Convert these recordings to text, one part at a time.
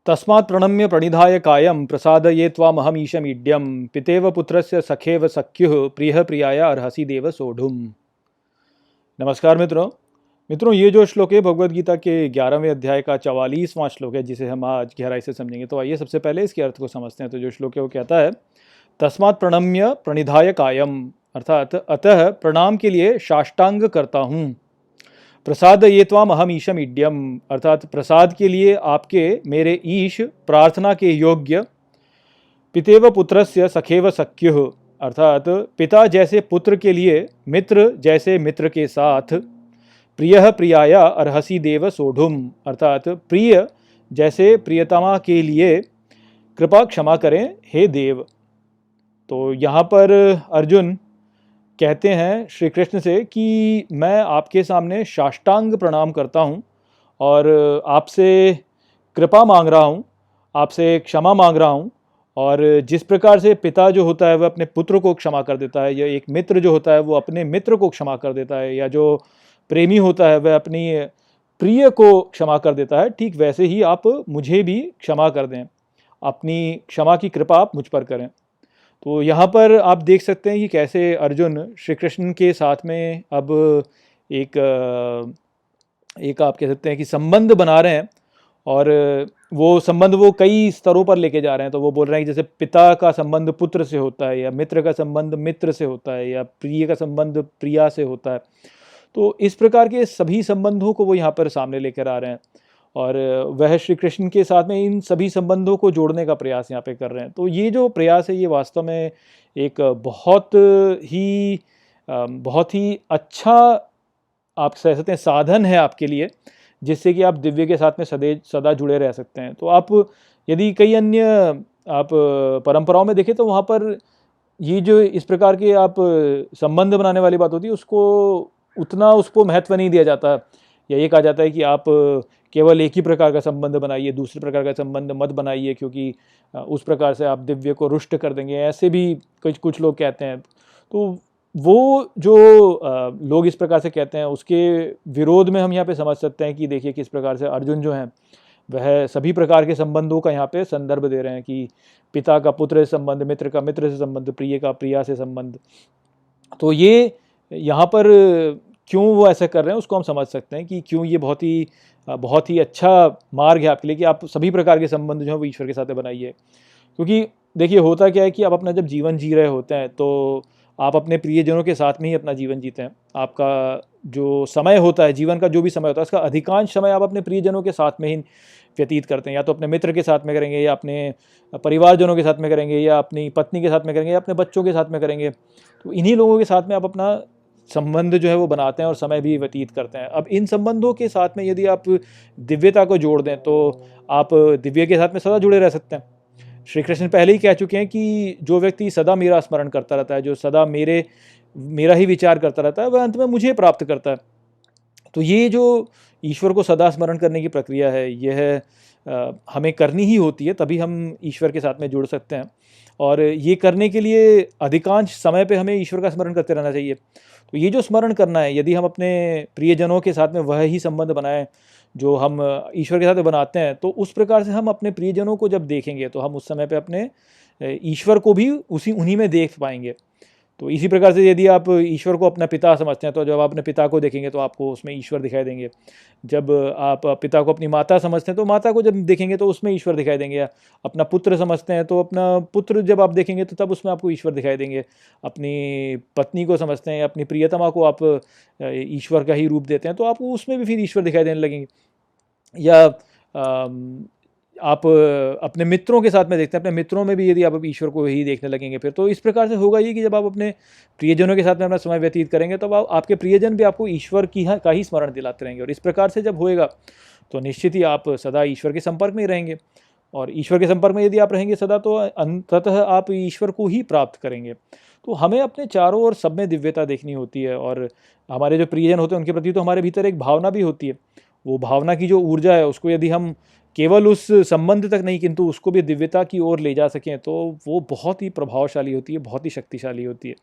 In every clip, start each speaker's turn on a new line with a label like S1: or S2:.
S1: तस्मात् प्रणम्य प्रणिधाय कायं प्रसादये त्वामहमीशमीड्यं पितेव पुत्रस्य सखेव सख्युः प्रियः प्रियाय अर्हसि देव सोढुम्। नमस्कार मित्रों, ये जो श्लोक है भगवद गीता के 11वें अध्याय का 44वां श्लोक है, जिसे हम आज गहराई से समझेंगे। तो आइए सबसे पहले इसके अर्थ को समझते हैं। तो जो श्लोक है वो कहता है, तस्मात् प्रणम्य प्रणिधाय कायम, अर्थात अतः प्रणाम के लिए साष्टांग करता हूँ। प्रसाद ये त्वाम अहम ईशम इड्यम, अर्थात प्रसाद के लिए आपके मेरे ईश प्रार्थना के योग्य। पितेव पुत्रस्य सखेव सख्युः, अर्थात पिता जैसे पुत्र के लिए, मित्र जैसे मित्र के साथ। प्रियः प्रियाया अर्हसि देव सोढुम, अर्थात प्रिय जैसे प्रियतमा के लिए कृपा क्षमा करें हे देव। तो यहाँ पर अर्जुन कहते हैं श्री कृष्ण से कि मैं आपके सामने साष्टांग प्रणाम करता हूँ और आपसे कृपा मांग रहा हूँ, आपसे क्षमा मांग रहा हूँ। और जिस प्रकार से पिता जो होता है वह अपने पुत्र को क्षमा कर देता है, या एक मित्र जो होता है वो अपने मित्र को क्षमा कर देता है, या जो प्रेमी होता है वह अपनी प्रिय को क्षमा कर देता है, ठीक वैसे ही आप मुझे भी क्षमा कर दें, अपनी क्षमा की कृपा आप मुझ पर करें। तो यहाँ पर आप देख सकते हैं कि कैसे अर्जुन श्री कृष्ण के साथ में अब एक आप कह सकते हैं कि संबंध बना रहे हैं, और वो संबंध वो कई स्तरों पर लेके जा रहे हैं। तो वो बोल रहे हैं कि जैसे पिता का संबंध पुत्र से होता है, या मित्र का संबंध मित्र से होता है, या प्रिय का संबंध प्रिया से होता है। तो इस प्रकार के सभी संबंधों को वो यहाँ पर सामने लेकर आ रहे हैं, और वह श्री कृष्ण के साथ में इन सभी संबंधों को जोड़ने का प्रयास यहाँ पे कर रहे हैं। तो ये जो प्रयास है ये वास्तव में एक बहुत ही अच्छा आप कह सकते हैं साधन है आपके लिए, जिससे कि आप दिव्य के साथ में सदा जुड़े रह सकते हैं। तो आप यदि कई अन्य आप परंपराओं में देखें तो वहाँ पर ये जो इस प्रकार के आप संबंध बनाने वाली बात होती है उसको महत्व नहीं दिया जाता, या ये कहा जाता है कि आप केवल एक ही प्रकार का संबंध बनाइए, दूसरे प्रकार का संबंध मत बनाइए, क्योंकि उस प्रकार से आप दिव्य को रुष्ट कर देंगे, ऐसे भी कुछ लोग कहते हैं। तो वो जो लोग इस प्रकार से कहते हैं उसके विरोध में हम यहाँ पे समझ सकते हैं कि देखिए किस प्रकार से अर्जुन जो हैं वह सभी प्रकार के संबंधों का यहाँ पे संदर्भ दे रहे हैं, कि पिता का पुत्र से संबंध, मित्र का मित्र से संबंध, प्रिय का प्रिया से संबंध। तो ये यहाँ पर क्यों वो ऐसा कर रहे हैं उसको हम समझ सकते हैं कि क्यों ये बहुत ही अच्छा मार्ग है आपके लिए कि आप सभी प्रकार के संबंध जो है वो ईश्वर के साथ बनाइए। क्योंकि देखिए होता क्या है कि आप अपना जब जीवन जी रहे होते हैं तो आप अपने प्रियजनों के साथ में ही अपना जीवन जीते हैं। आपका जो समय होता है, जीवन का जो भी समय होता है, उसका अधिकांश समय आप अपने प्रियजनों के साथ में ही व्यतीत करते हैं। या तो अपने मित्र के साथ में करेंगे, या अपने परिवारजनों के साथ में करेंगे, या अपनी पत्नी के साथ में करेंगे, या अपने बच्चों के साथ में करेंगे। तो इन्हीं लोगों के साथ में आप अपना संबंध जो है वो बनाते हैं और समय भी व्यतीत करते हैं। अब इन संबंधों के साथ में यदि आप दिव्यता को जोड़ दें तो आप दिव्य के साथ में सदा जुड़े रह सकते हैं। श्री कृष्ण पहले ही कह चुके हैं कि जो व्यक्ति सदा मेरा स्मरण करता रहता है, जो सदा मेरा ही विचार करता रहता है, वह अंत में मुझे प्राप्त करता है। तो ये जो ईश्वर को सदा स्मरण करने की प्रक्रिया है, यह हमें करनी ही होती है, तभी हम ईश्वर के साथ में जुड़ सकते हैं। और ये करने के लिए अधिकांश समय पे हमें ईश्वर का स्मरण करते रहना चाहिए। तो ये जो स्मरण करना है, यदि हम अपने प्रियजनों के साथ में वह ही संबंध बनाएं जो हम ईश्वर के साथ बनाते हैं, तो उस प्रकार से हम अपने प्रियजनों को जब देखेंगे तो हम उस समय पे अपने ईश्वर को भी उन्हीं में देख पाएंगे। तो इसी प्रकार से यदि आप ईश्वर को अपना पिता समझते हैं तो जब आप अपने पिता को देखेंगे तो आपको उसमें ईश्वर दिखाई देंगे। जब आप पिता को अपनी माता समझते हैं तो माता को जब देखेंगे तो उसमें ईश्वर दिखाई देंगे। अपना पुत्र समझते हैं तो अपना पुत्र जब आप देखेंगे तो तब उसमें आपको ईश्वर दिखाई देंगे। अपनी पत्नी को समझते हैं, अपनी प्रियतमा को आप ईश्वर का ही रूप देते हैं तो आपको उसमें भी फिर ईश्वर दिखाई देने लगेंगे। या आप अपने मित्रों के साथ में देखते हैं, अपने मित्रों में भी यदि आप ईश्वर को ही देखने लगेंगे फिर तो इस प्रकार से होगा ये कि जब आप अपने प्रियजनों के साथ में अपना समय व्यतीत करेंगे तब आपके प्रियजन भी आपको ईश्वर का ही स्मरण दिलाते रहेंगे। और इस प्रकार से जब होएगा तो निश्चित ही आप सदा ईश्वर के संपर्क में ही रहेंगे, और ईश्वर के संपर्क में यदि आप रहेंगे सदा तो अंततः आप ईश्वर को ही प्राप्त करेंगे। तो हमें अपने चारों ओर सब में दिव्यता देखनी होती है, और हमारे जो प्रियजन होते हैं उनके प्रति तो हमारे भीतर एक भावना भी होती है। वो भावना की जो ऊर्जा है उसको यदि हम केवल उस संबंध तक नहीं किंतु उसको भी दिव्यता की ओर ले जा सकें तो वो बहुत ही प्रभावशाली होती है, बहुत ही शक्तिशाली होती है।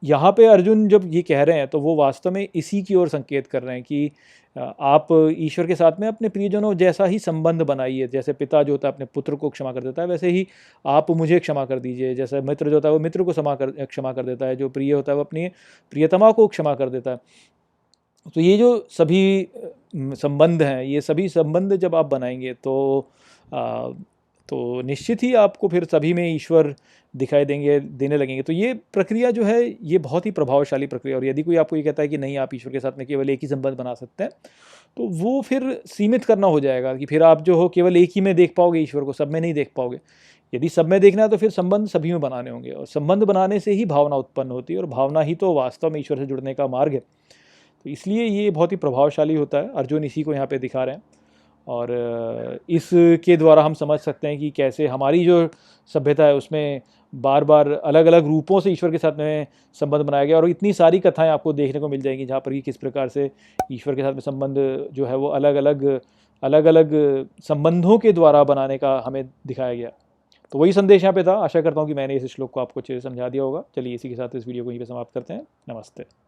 S1: यहाँ पे अर्जुन जब ये कह रहे हैं तो वो वास्तव में इसी की ओर संकेत कर रहे हैं कि आप ईश्वर के साथ में अपने प्रियजनों जैसा ही संबंध बनाइए। जैसे पिता जो होता है अपने पुत्र को क्षमा कर देता है, वैसे ही आप मुझे क्षमा कर दीजिए। जैसे मित्र जो होता है वो मित्र को क्षमा कर देता है, जो प्रिय होता है वो अपनी प्रियतमा को क्षमा कर देता है। तो ये जो सभी संबंध हैं, ये सभी संबंध जब आप बनाएंगे तो निश्चित ही आपको फिर सभी में ईश्वर दिखाई देने लगेंगे। तो ये प्रक्रिया जो है ये बहुत ही प्रभावशाली प्रक्रिया। और यदि कोई आपको ये कहता है कि नहीं आप ईश्वर के साथ में केवल एक ही संबंध बना सकते हैं, तो वो फिर सीमित करना हो जाएगा कि फिर आप जो हो केवल एक ही में देख पाओगे ईश्वर को, सब में नहीं देख पाओगे। यदि सब में देखना है तो फिर संबंध सभी में बनाने होंगे, और संबंध बनाने से ही भावना उत्पन्न होती है, और भावना ही तो वास्तव में ईश्वर से जुड़ने का मार्ग है। तो इसलिए ये बहुत ही प्रभावशाली होता है। अर्जुन इसी को यहाँ पे दिखा रहे हैं, और इसके द्वारा हम समझ सकते हैं कि कैसे हमारी जो सभ्यता है उसमें बार बार अलग अलग रूपों से ईश्वर के साथ में संबंध बनाया गया। और इतनी सारी कथाएं आपको देखने को मिल जाएंगी जहाँ पर कि किस प्रकार से ईश्वर के साथ में संबंध जो है वो अलग अलग संबंधों के द्वारा बनाने का हमें दिखाया गया। तो वही संदेश यहाँ पे था। आशा करता हूँ कि मैंने इस श्लोक को आपको अच्छे से समझा दिया होगा। चलिए इसी के साथ इस वीडियो को यहीं पे समाप्त करते हैं। नमस्ते।